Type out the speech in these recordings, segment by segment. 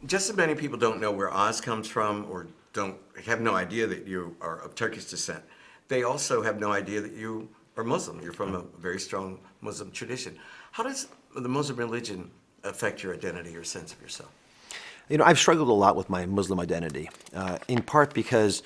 Just as many people don't know where Oz comes from or don't have no idea that you are of Turkish descent, they also have no idea that you are Muslim. You're from a very strong Muslim tradition. How does the Muslim religion affect your identity or sense of yourself? I've struggled a lot with my Muslim identity, in part because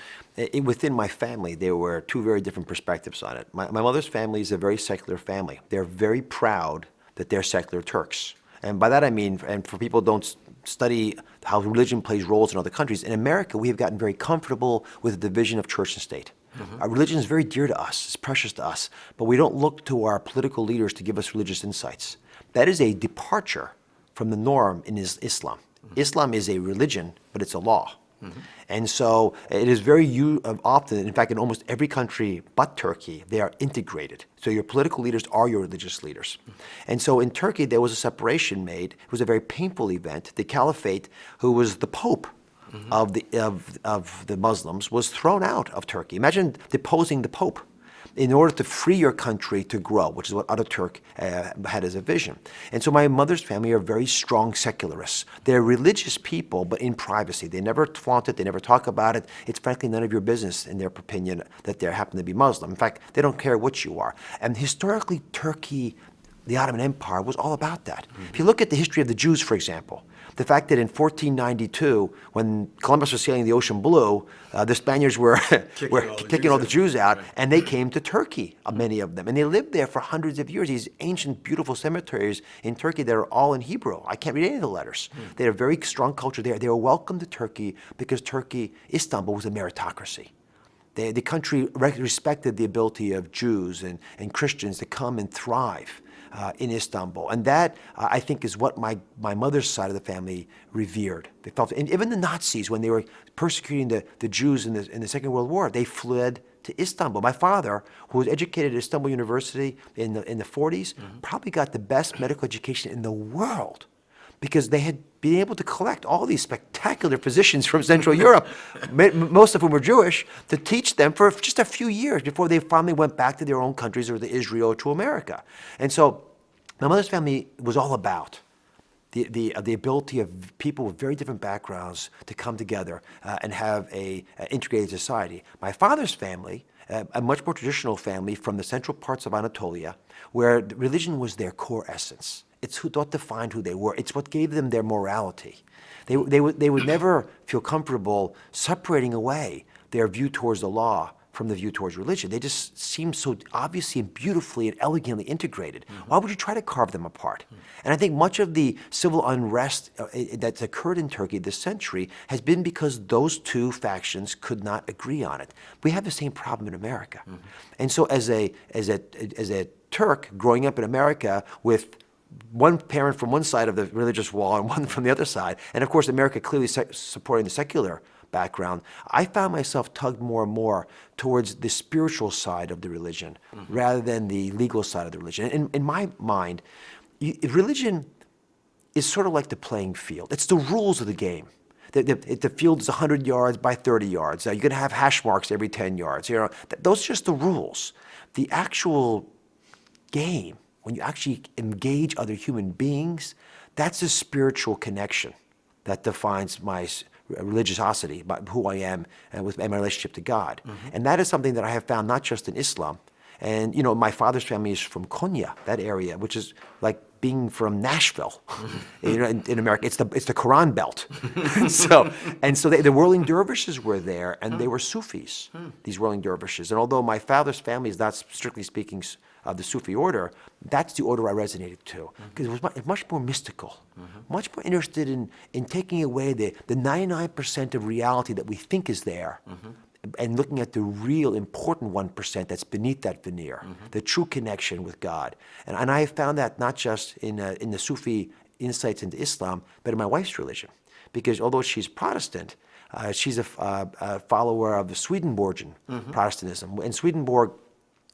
within my family, there were two very different perspectives on it. My mother's family is a very secular family. They're very proud that they're secular Turks. And by that I mean, and for people who don't study how religion plays roles in other countries, in America, we have gotten very comfortable with the division of church and state. Our religion is very dear to us, it's precious to us, but we don't look to our political leaders to give us religious insights. That is a departure from the norm in Islam. Islam is a religion, but it's a law. And so it is very often, in fact, in almost every country but Turkey, they are integrated. So your political leaders are your religious leaders. And so in Turkey, there was a separation made. It was a very painful event. The caliphate, who was the pope of the Muslims, was thrown out of Turkey. Imagine deposing the pope in order to free your country to grow, which is what Ataturk had as a vision. And so my mother's family are very strong secularists. They're religious people, but in privacy. They never flaunt it, they never talk about it. It's frankly none of your business, in their opinion, that they happen to be Muslim. In fact, they don't care what you are. And historically, Turkey, the Ottoman Empire, was all about that. If you look at the history of the Jews, for example, the fact that in 1492, when Columbus was sailing the ocean blue, the Spaniards were kicking all the Jews out, and they came to Turkey, many of them. And they lived there for hundreds of years, these ancient, beautiful cemeteries in Turkey that are all in Hebrew. I can't read any of the letters. They had a very strong culture there. They were welcome to Turkey because Turkey, Istanbul, was a meritocracy. The country respected the ability of Jews and Christians to come and thrive in Istanbul. And that, I think, is what my mother's side of the family revered. They felt, and even the Nazis, when they were persecuting the Jews in the Second World War, they fled to Istanbul. My father, who was educated at Istanbul University in the 40s, probably got the best medical education in the world, because they had been able to collect all these spectacular physicians from Central Europe, most of whom were Jewish, to teach them for just a few years before they finally went back to their own countries or to Israel or to America. And so my mother's family was all about the ability of people with very different backgrounds to come together and have an integrated society. My father's family, a much more traditional family from the central parts of Anatolia, where religion was their core essence. It's what defined who they were. It's what gave them their morality. They would never feel comfortable separating away their view towards the law from the view towards religion. They just seem so obviously and beautifully and elegantly integrated. Why would you try to carve them apart? And I think much of the civil unrest that's occurred in Turkey this century has been because those two factions could not agree on it. We have the same problem in America. And so as a Turk growing up in America with one parent from one side of the religious wall and one from the other side, and of course America clearly supporting the secular background, I found myself tugged more and more towards the spiritual side of the religion rather than the legal side of the religion. In my mind, religion is sort of like the playing field. It's the rules of the game. The field is 100 yards by 30 yards. You're going to have hash marks every 10 yards. Those are just the rules. The actual game, when you actually engage other human beings, that's a spiritual connection that defines my religiosity, about who I am and my relationship to God. And that is something that I have found not just in Islam. And my father's family is from Konya, that area, which is like being from Nashville, in America. It's the Quran Belt. and so the whirling dervishes were there, and they were Sufis, these whirling dervishes. And although my father's family is not strictly speaking of the Sufi order, that's the order I resonated to, because it was much more mystical, much more interested in taking away the 99% of reality that we think is there, and looking at the real important 1% that's beneath that veneer, the true connection with God. And I have found that not just in the Sufi insights into Islam, but in my wife's religion, because although she's Protestant, she's a follower of the Swedenborgian Protestantism. And Swedenborg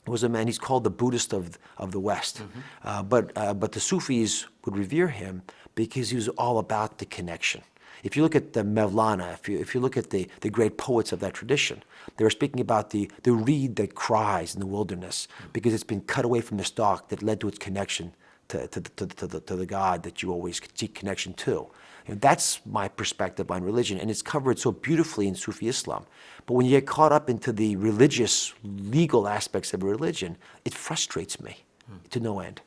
was a man, he's called the Buddhist of the West. But the Sufis would revere him because he was all about the connection. If you look at the Mevlana, if you look at the great poets of that tradition, they were speaking about the reed that cries in the wilderness because it's been cut away from the stalk that led to its connection to the God that you always seek connection to. And that's my perspective on religion, and it's covered so beautifully in Sufi Islam. But when you get caught up into the religious, legal aspects of religion, it frustrates me to no end.